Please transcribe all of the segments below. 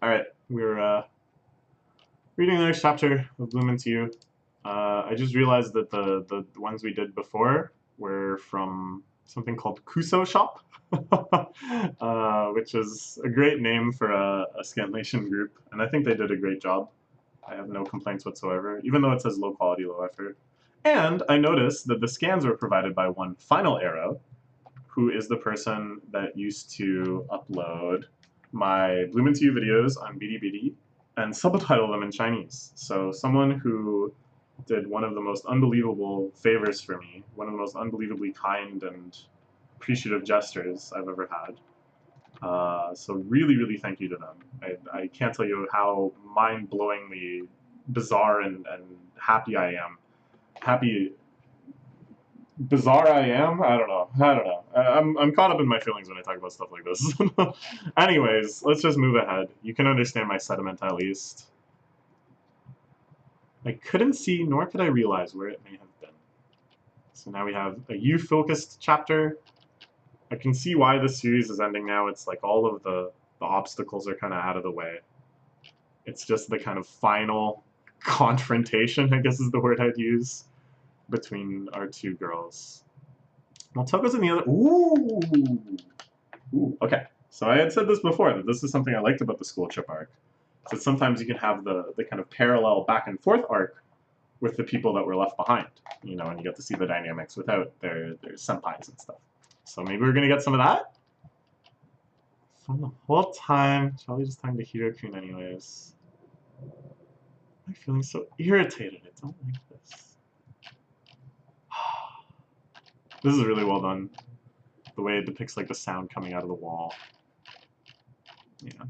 Alright, we're reading the next chapter of Bloom Into You. I just realized that the ones we did before were from something called Kuso Shop, which is a great name for a Scanlation group, and I think they did a great job. I have no complaints whatsoever, even though it says low quality, low effort. And I noticed that the scans were provided by one Final Arrow, who is the person that used to upload my Bloom Into You videos on Bilibili and subtitle them in Chinese. So someone who did one of the most unbelievable favors for me, one of the most unbelievably kind and appreciative gestures I've ever had. So really, really thank you to them. I can't tell you how mind-blowingly bizarre and happy I am. Bizarre I am? I don't know. I'm caught up in my feelings when I talk about stuff like this. Anyways, let's just move ahead. You can understand my sentiment at least. I couldn't see, nor could I realize where it may have been. So now we have a you-focused chapter. I can see why this series is ending now. It's like all of the obstacles are kind of out of the way. It's just the kind of final confrontation, I guess is the word I'd use, between our two girls. Well, Toko's in the other... Ooh! Ooh, okay. So I had said this before, that this is something I liked about the school trip arc. So sometimes you can have the kind of parallel back and forth arc with the people that were left behind, you know, and you get to see the dynamics without their senpais and stuff. So maybe we're going to get some of that? From the whole time, it's probably just talking to Hiro-kun anyways. I'm feeling so irritated. I don't like this. This is really well done. The way it depicts like the sound coming out of the wall. Yeah.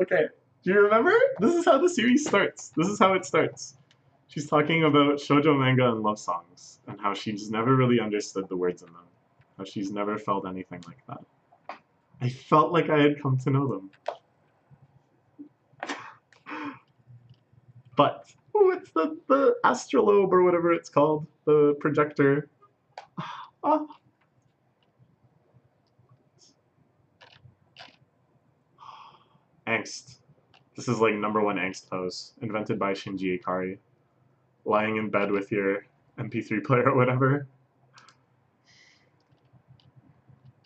Okay. Do you remember? This is how the series starts. This is how it starts. She's talking about shoujo manga and love songs, and how she's never really understood the words in them. How she's never felt anything like that. I felt like I had come to know them. But, oh, it's the astrolabe or whatever it's called. The projector. Oh. Angst. This is like #1 angst pose, invented by Shinji Ikari. Lying in bed with your MP3 player or whatever.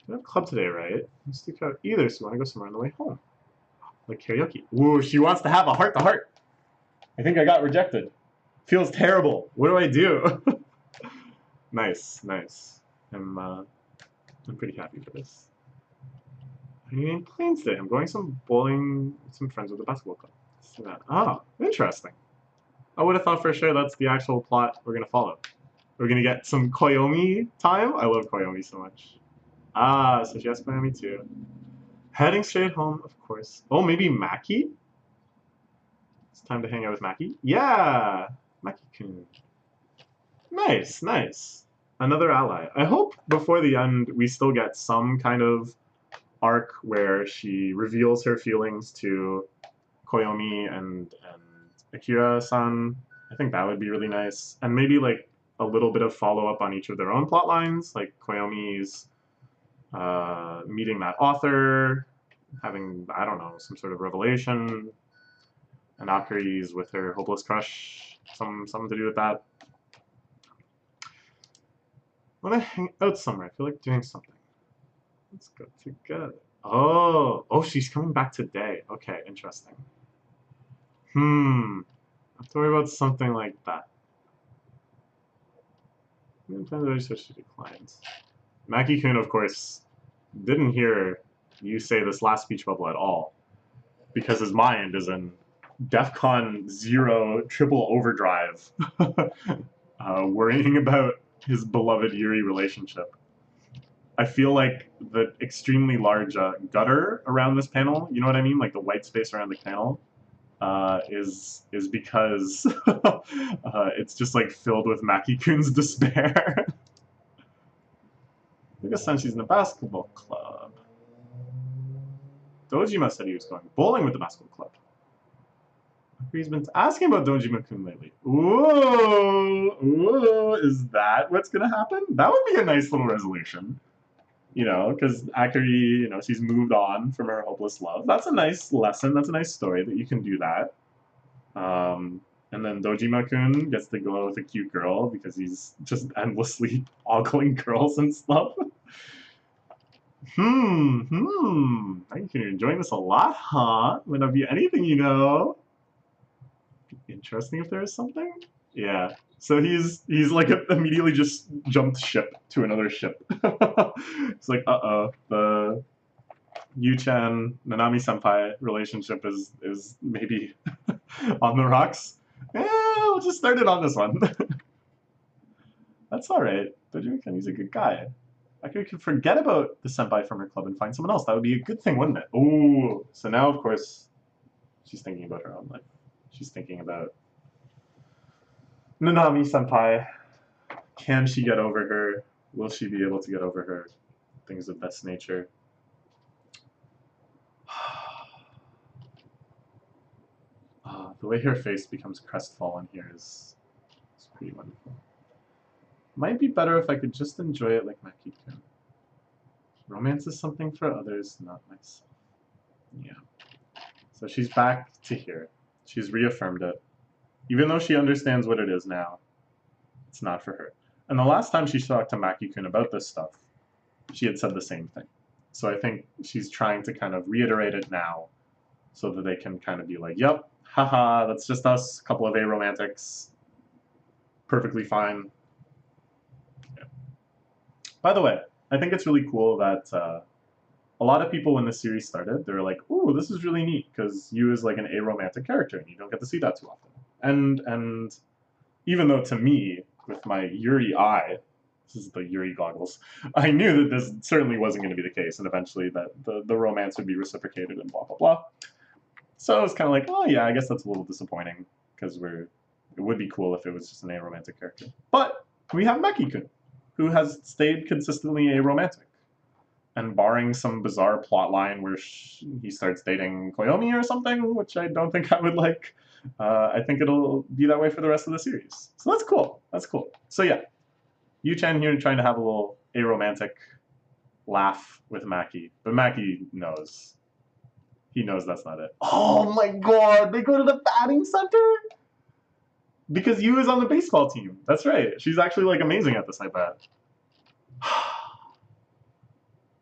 You have club today, right? Let's do either, so you want to go somewhere on the way home. Like karaoke. Ooh, she wants to have a heart-to-heart. I think I got rejected. Feels terrible. What do I do? Nice, nice. I'm pretty happy for this. I'm in planes today. I'm going some bowling with some friends with the basketball club. See that. Oh, interesting. I would have thought for sure that's the actual plot we're going to follow. We're going to get some Koyomi time. I love Koyomi so much. Ah, so she has Koyomi too. Heading straight home, of course. Oh, maybe Maki? It's time to hang out with Maki. Yeah! Maki-kun. Nice, nice. Another ally. I hope before the end we still get some kind of arc where she reveals her feelings to Koyomi and Akira-san. I think that would be really nice. And maybe like a little bit of follow-up on each of their own plot lines, like Koyomi's meeting that author, having, I don't know, some sort of revelation, and Akari's with her hopeless crush, something to do with that. I want to hang out somewhere. I feel like doing something. Let's go together. Oh, she's coming back today. Okay, interesting. I have to worry about something like that. So she declines. Maki-kun, of course, didn't hear you say this last speech bubble at all, because his mind is in DEFCON 0 triple overdrive, worrying about his beloved Yuri relationship. I feel like the extremely large gutter around this panel, you know what I mean? Like the white space around the panel, is because it's just like filled with Maki-kun's despair. I guess since she's in a basketball club. Dojima said he was going bowling with the basketball club. He's been asking about Dojima-kun lately. Ooh, is that what's gonna happen? That would be a nice little resolution. you know, because Akari, you know, she's moved on from her hopeless love. That's a nice lesson. That's a nice story that you can do that. And then Dojima-kun gets to go with a cute girl because he's just endlessly ogling girls and stuff. I think you're enjoying this a lot, huh? Would that be anything you know? Interesting if there is something? Yeah. So he's like immediately just jumped ship to another ship. It's like, uh-oh, the Yu-chan Nanami senpai relationship is maybe on the rocks. We'll just start it on this one. That's alright. Dojima-kun, he's a good guy. I could forget about the senpai from her club and find someone else. That would be a good thing, wouldn't it? Ooh. So now, of course, she's thinking about her own life. She's thinking about Nanami senpai. Can she get over her? Will she be able to get over her? Things of this nature. The way her face becomes crestfallen here is pretty wonderful. Might be better if I could just enjoy it like Maki-kun. Romance is something for others, not myself. Yeah. So she's back to here. She's reaffirmed it. Even though she understands what it is now, it's not for her. And the last time she talked to Maki-kun about this stuff, she had said the same thing. So I think she's trying to kind of reiterate it now so that they can kind of be like, yep, haha, that's just us, a couple of aromantics. Perfectly fine. Yeah. By the way, I think it's really cool that a lot of people when the series started, they were like, ooh, this is really neat, because Yu is like an aromantic character, and you don't get to see that too often. And even though to me, with my Yuri eye, this is the Yuri goggles, I knew that this certainly wasn't going to be the case, and eventually that the romance would be reciprocated and blah, blah, blah. So I was kind of like, oh yeah, I guess that's a little disappointing, because it would be cool if it was just an aromantic character. But we have Maki-kun, who has stayed consistently aromantic. And barring some bizarre plot line where he starts dating Koyomi or something, which I don't think I would like, I think it'll be that way for the rest of the series. So that's cool. That's cool. So yeah, Yu-chan here trying to have a little aromantic laugh with Maki. But Maki knows. He knows that's not it. Oh my god, they go to the batting center? Because Yu is on the baseball team. That's right. She's actually like amazing at this, I bet.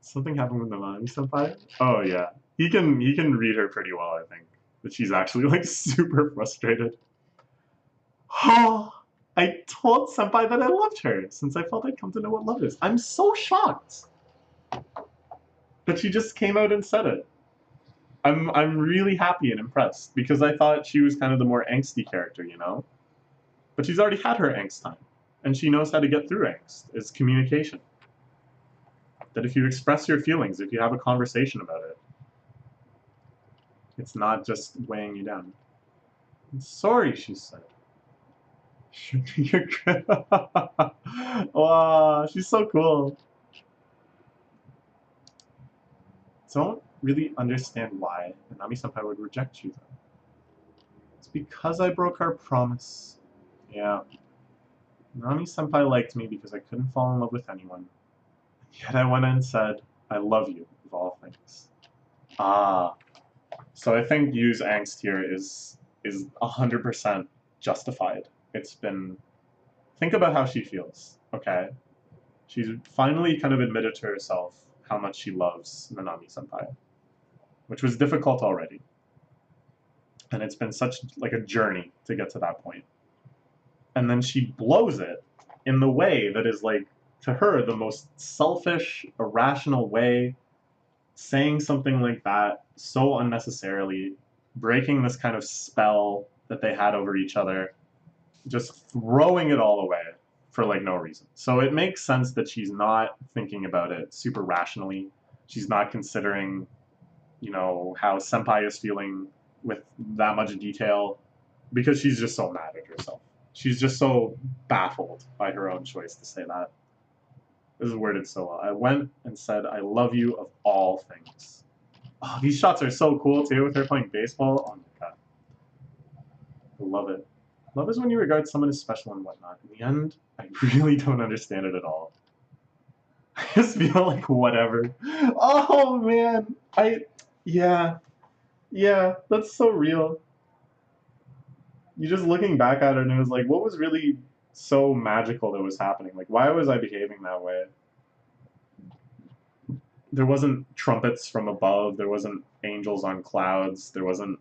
Something happened with Nanami senpai? Oh yeah. He can read her pretty well, I think. But she's actually like super frustrated. Oh, I told senpai that I loved her since I felt I'd come to know what love is. I'm so shocked that she just came out and said it. I'm really happy and impressed because I thought she was kind of the more angsty character, you know? But she's already had her angst time. And she knows how to get through angst. It's communication. That if you express your feelings, if you have a conversation about it, it's not just weighing you down. I'm sorry, she said. You're good. Wow, she's so cool. Don't really understand why Nanami-senpai would reject you, though. It's because I broke our promise. Yeah. Nanami-senpai liked me because I couldn't fall in love with anyone. Yet I went and said, I love you, of all things. Ah. So I think Yu's angst here is 100% justified. It's been... Think about how she feels, okay? She's finally kind of admitted to herself how much she loves Nanami-senpai, which was difficult already. And it's been such like a journey to get to that point. And then she blows it in the way that is like, to her, the most selfish, irrational way, saying something like that so unnecessarily, breaking this kind of spell that they had over each other, just throwing it all away for like no reason. So it makes sense that she's not thinking about it super rationally. She's not considering, you know, how senpai is feeling with that much detail, because she's just so mad at herself. She's just so baffled by her own choice to say that. This is worded so well. I went and said, I love you of all things. Oh, these shots are so cool too with her playing baseball. Oh my god. I love it. Love is when you regard someone as special and whatnot. In the end, I really don't understand it at all. I just feel like whatever. Oh man, yeah, yeah, that's so real. You just looking back at it and it was like, what was really so magical that was happening? Like, why was I behaving that way? There wasn't trumpets from above. There wasn't angels on clouds. There wasn't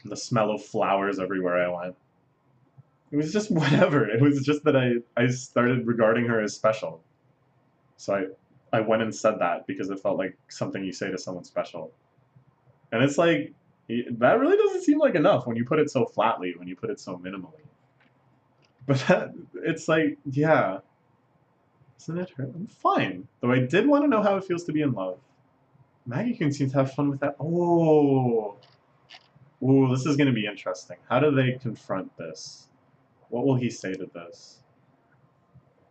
the smell of flowers everywhere I went. It was just whatever. It was just that I started regarding her as special. So I went and said that because it felt like something you say to someone special. And it's like, that really doesn't seem like enough when you put it so flatly, when you put it so minimally. But it's like, yeah, isn't it her? I'm fine. Though I did want to know how it feels to be in love. Maggie-kun seems to have fun with that. Oh, ooh, this is going to be interesting. How do they confront this? What will he say to this?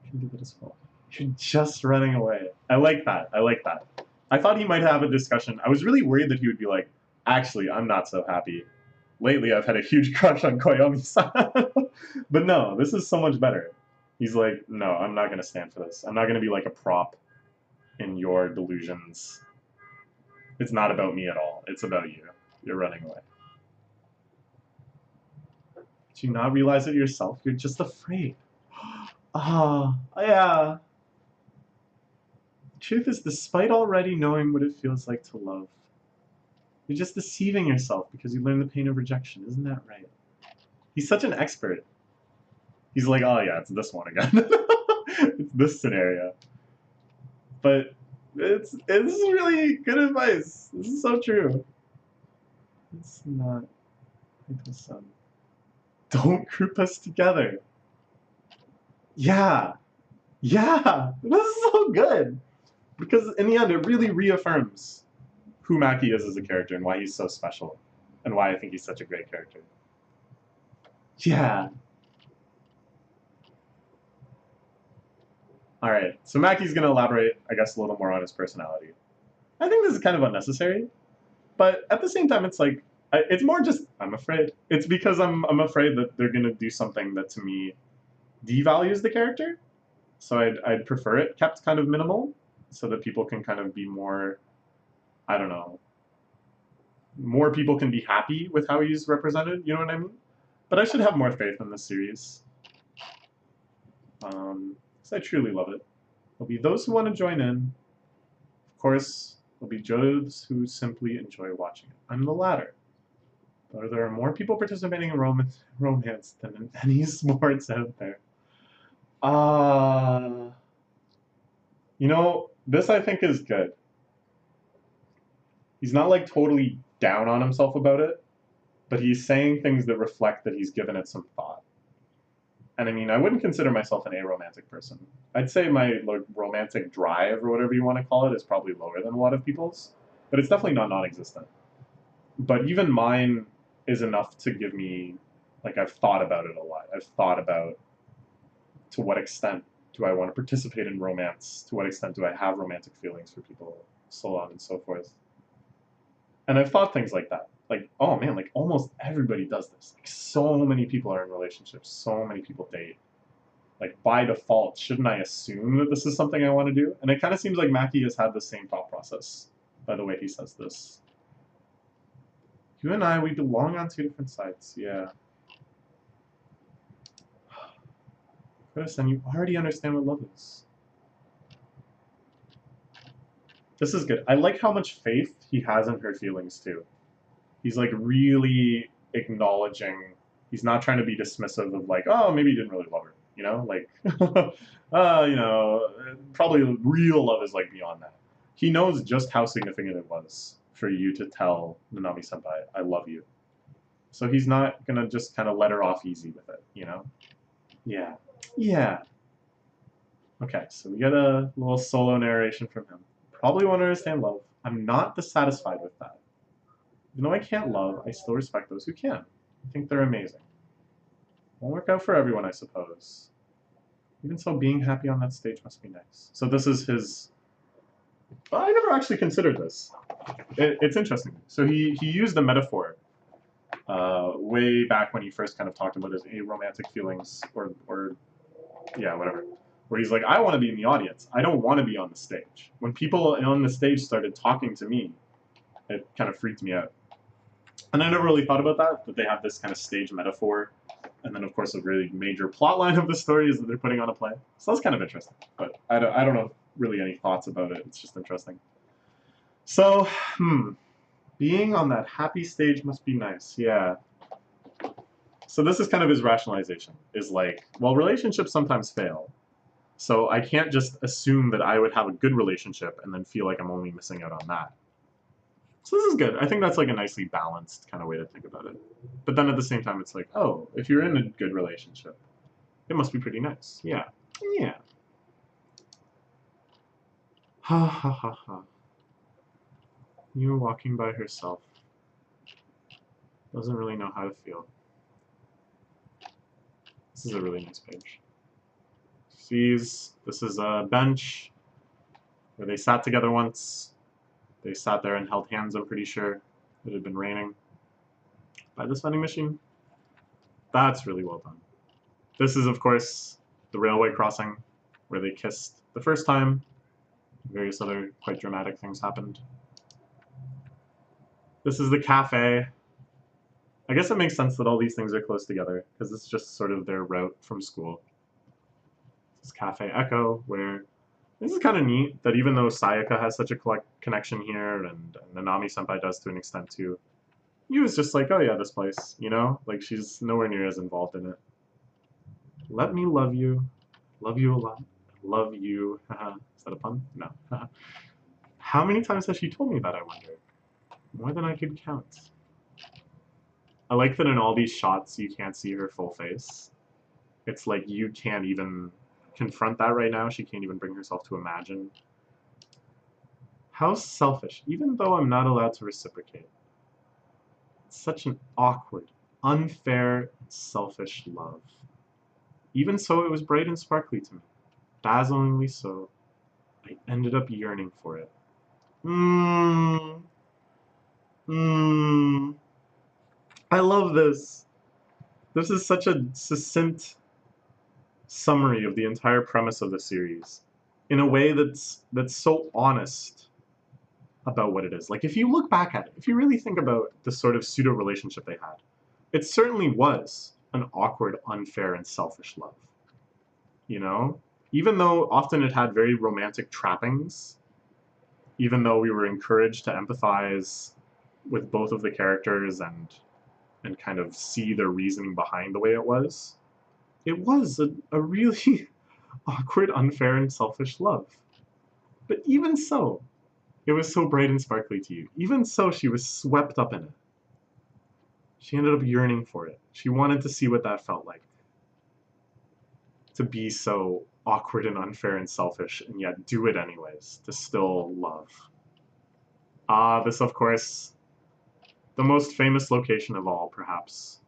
You can do that as well. You're just running away. I like that. I like that. I thought he might have a discussion. I was really worried that he would be like, actually, I'm not so happy. Lately, I've had a huge crush on Koyomi-san. But no, this is so much better. He's like, no, I'm not going to stand for this. I'm not going to be like a prop in your delusions. It's not about me at all. It's about you. You're running away. Did you not realize it yourself? You're just afraid. Ah, yeah. The truth is, despite already knowing what it feels like to love, you're just deceiving yourself because you learned the pain of rejection. Isn't that right? He's such an expert. He's like, oh yeah, it's this one again. It's this scenario. But this is really good advice. This is so true. It's not like the sun. Don't group us together. Yeah. Yeah. This is so good. Because in the end, it really reaffirms who Maki is as a character and why he's so special. And why I think he's such a great character. Yeah. Alright, so Maki's going to elaborate, I guess, a little more on his personality. I think this is kind of unnecessary, but at the same time, it's like, it's more just, I'm afraid. It's because I'm afraid that they're going to do something that, to me, devalues the character. So I'd prefer it kept kind of minimal, so that people can kind of be more, I don't know, more people can be happy with how he's represented, you know what I mean? But I should have more faith in this series. Because I truly love it. There'll be those who want to join in. Of course, there'll be those who simply enjoy watching it. I'm the latter. But there are more people participating in romance than in any sports out there. You know, this I think is good. He's not like totally down on himself about it, but he's saying things that reflect that he's given it some thought. And I mean, I wouldn't consider myself an aromantic person. I'd say my like, romantic drive, or whatever you want to call it, is probably lower than a lot of people's, but it's definitely not non-existent. But even mine is enough to give me, like, I've thought about it a lot. I've thought about to what extent do I want to participate in romance? To what extent do I have romantic feelings for people? So on and so forth. And I've thought things like that. Like, oh man, like almost everybody does this. Like so many people are in relationships. So many people date. Like by default, shouldn't I assume that this is something I want to do? And it kind of seems like Maki has had the same thought process by the way he says this. You and I, we belong on two different sides. Yeah. Chris, and you already understand what love is. This is good. I like how much faith he has in her feelings too. He's like really acknowledging. He's not trying to be dismissive of like, oh, maybe he didn't really love her. You know, like, you know, probably real love is like beyond that. He knows just how significant it was for you to tell Nanami Senpai, I love you. So he's not gonna just kind of let her off easy with it, you know? Yeah. Yeah. Okay, so we get a little solo narration from him. Probably won't understand love. I'm not dissatisfied with that. Even though I can't love, I still respect those who can. I think they're amazing. Won't work out for everyone, I suppose. Even so, being happy on that stage must be nice. So this is his... Well, I never actually considered this. It's interesting. So he used a metaphor way back when he first kind of talked about his aromantic feelings, or yeah, whatever. where he's like, I want to be in the audience. I don't want to be on the stage. When people on the stage started talking to me, it kind of freaked me out. And I never really thought about that they have this kind of stage metaphor. And then, of course, a really major plot line of the story is that they're putting on a play. So that's kind of interesting. But I don't know really any thoughts about it. It's just interesting. So, being on that happy stage must be nice. Yeah. So this is kind of his rationalization, is like, well, relationships sometimes fail. So I can't just assume that I would have a good relationship and then feel like I'm only missing out on that. So this is good. I think that's like a nicely balanced kind of way to think about it. But then at the same time, it's like, oh, if you're in a good relationship, it must be pretty nice. Yeah. Yeah. Ha ha ha ha. You walking by herself. Doesn't really know how to feel. This is a really nice page. Sees this is a bench where they sat together once. They sat there and held hands, I'm pretty sure. It had been raining. By this vending machine? That's really well done. This is, of course, the railway crossing where they kissed the first time. Various other quite dramatic things happened. This is the cafe. I guess it makes sense that all these things are close together, because it's just sort of their route from school. This is Cafe Echo, where this is kind of neat that even though Sayaka has such a connection here, and Nanami-senpai does to an extent too, Yu is just like, oh yeah, this place, you know? Like, she's nowhere near as involved in it. Let me love you a lot, love you, haha. Is that a pun? No. How many times has she told me that, I wonder? More than I could count. I like that in all these shots you can't see her full face. It's like you can't even confront that right now. She can't even bring herself to imagine. How selfish, even though I'm not allowed to reciprocate. It's such an awkward, unfair, selfish love. Even so, it was bright and sparkly to me. Dazzlingly so. I ended up yearning for it. I love this. This is such a succinct summary of the entire premise of the series in a way that's so honest about what it is. Like, if you look back at it, if you really think about the sort of pseudo relationship they had, it certainly was an awkward, unfair, and selfish love. You know? Even though often it had very romantic trappings, even though we were encouraged to empathize with both of the characters and kind of see their reasoning behind the way it was a really awkward, unfair, and selfish love. But even so, it was so bright and sparkly to you. Even so, she was swept up in it. She ended up yearning for it. She wanted to see what that felt like. To be so awkward and unfair and selfish, and yet do it anyways, to still love. This, of course, the most famous location of all, perhaps.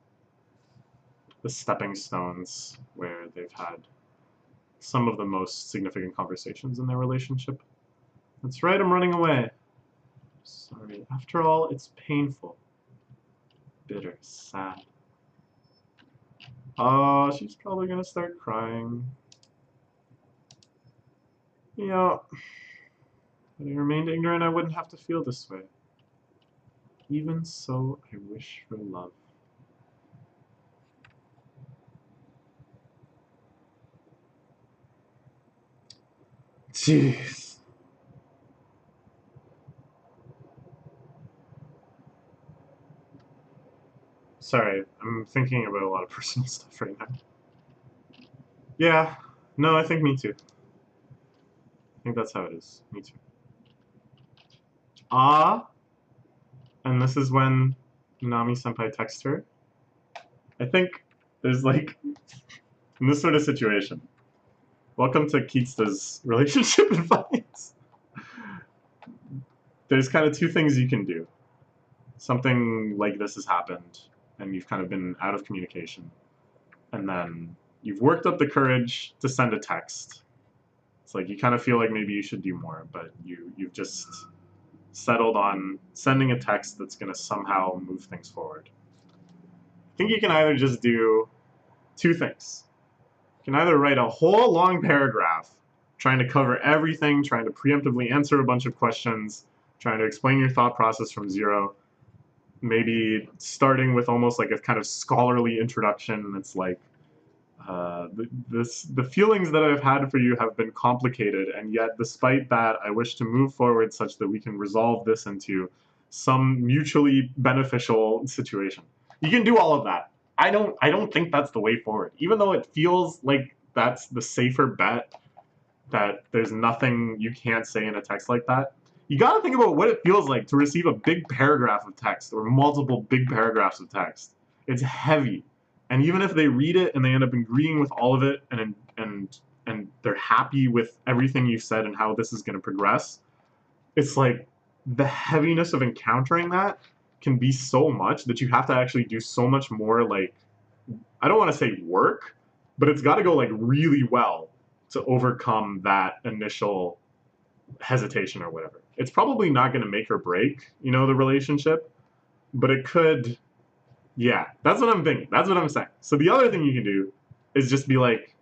The stepping stones, where they've had some of the most significant conversations in their relationship. That's right, I'm running away. Sorry. After all, it's painful. Bitter. Sad. Oh, she's probably gonna start crying. Yeah. If I remained ignorant, I wouldn't have to feel this way. Even so, I wish for love. Jeez. Sorry, I'm thinking about a lot of personal stuff right now. Yeah, no, I think me too. I think that's how it is. Me too. And this is when Nanami-senpai texts her. I think there's like, in this sort of situation, welcome to Kitsu's relationship advice. There's kind of two things you can do. Something like this has happened, and you've kind of been out of communication. And then you've worked up the courage to send a text. It's like you kind of feel like maybe you should do more, but you've just settled on sending a text that's going to somehow move things forward. I think you can either just do two things. You can either write a whole long paragraph trying to cover everything, trying to preemptively answer a bunch of questions, trying to explain your thought process from zero, maybe starting with almost like a kind of scholarly introduction that's like, the feelings that I've had for you have been complicated, and yet despite that, I wish to move forward such that we can resolve this into some mutually beneficial situation. You can do all of that. I don't think that's the way forward. Even though it feels like that's the safer bet, that there's nothing you can't say in a text like that. You got to think about what it feels like to receive a big paragraph of text or multiple big paragraphs of text. It's heavy. And even if they read it and they end up agreeing with all of it and they're happy with everything you said and how this is going to progress, it's like the heaviness of encountering that can be so much that you have to actually do so much more, like, I don't want to say work, but it's got to go like really well to overcome that initial hesitation or whatever. It's probably not going to make or break, the relationship, but it could. Yeah, that's what I'm thinking. That's what I'm saying. So the other thing you can do is just be like,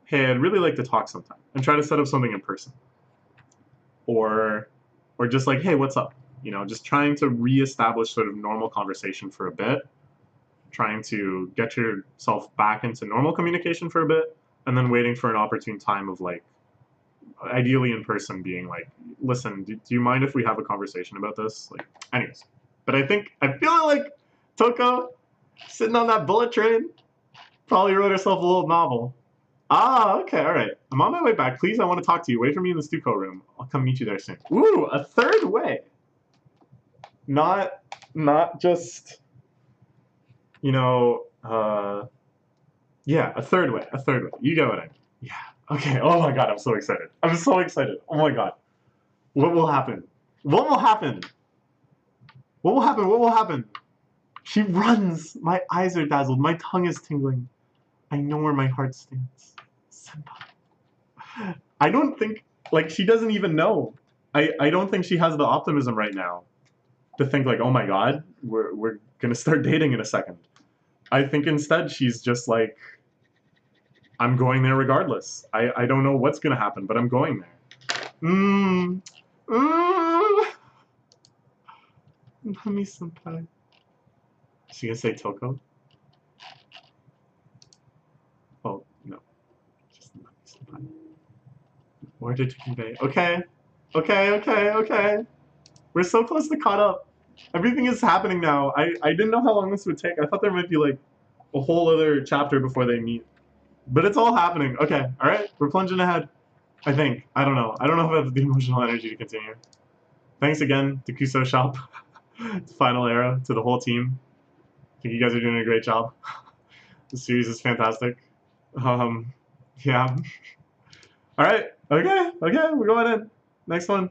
"Hey, I'd really like to talk sometime," and try to set up something in person, or, or just like, "Hey, what's up?" Just trying to reestablish sort of normal conversation for a bit, trying to get yourself back into normal communication for a bit, and then waiting for an opportune time of like, ideally in person, being like, listen, do you mind if we have a conversation about this? Like, anyways. But I feel like Toko, sitting on that bullet train, probably wrote herself a little novel. Ah, okay, all right. I'm on my way back. Please, I want to talk to you. Wait for me in the Stuco room. I'll come meet you there soon. Ooh, a third way. Not, not just, you know, yeah, a third way. A third way. You get what I mean. Yeah. Okay. Oh my god, I'm so excited. I'm so excited. Oh my god. What will happen? What will happen? What will happen? What will happen? She runs. My eyes are dazzled. My tongue is tingling. I know where my heart stands. Senpai. I don't think, like, she doesn't even know. I don't think she has the optimism right now to think, like, oh my god, we're gonna start dating in a second. I think instead she's just like, I'm going there regardless. I don't know what's gonna happen, but I'm going there. Mmm. Mmm. Nami senpai. Is she gonna say Toko? Oh, no. Just Nami senpai. More to convey. Okay. Okay. We're so close to caught up. Everything is happening now. I didn't know how long this would take. I thought there might be like a whole other chapter before they meet. But it's all happening. Okay, alright. We're plunging ahead. I think. I don't know. I don't know if I have the emotional energy to continue. Thanks again to Kuso Shop, to Final Arrow, to the whole team. I think you guys are doing a great job. The series is fantastic. Yeah. Alright. Okay, we're going in. Next one.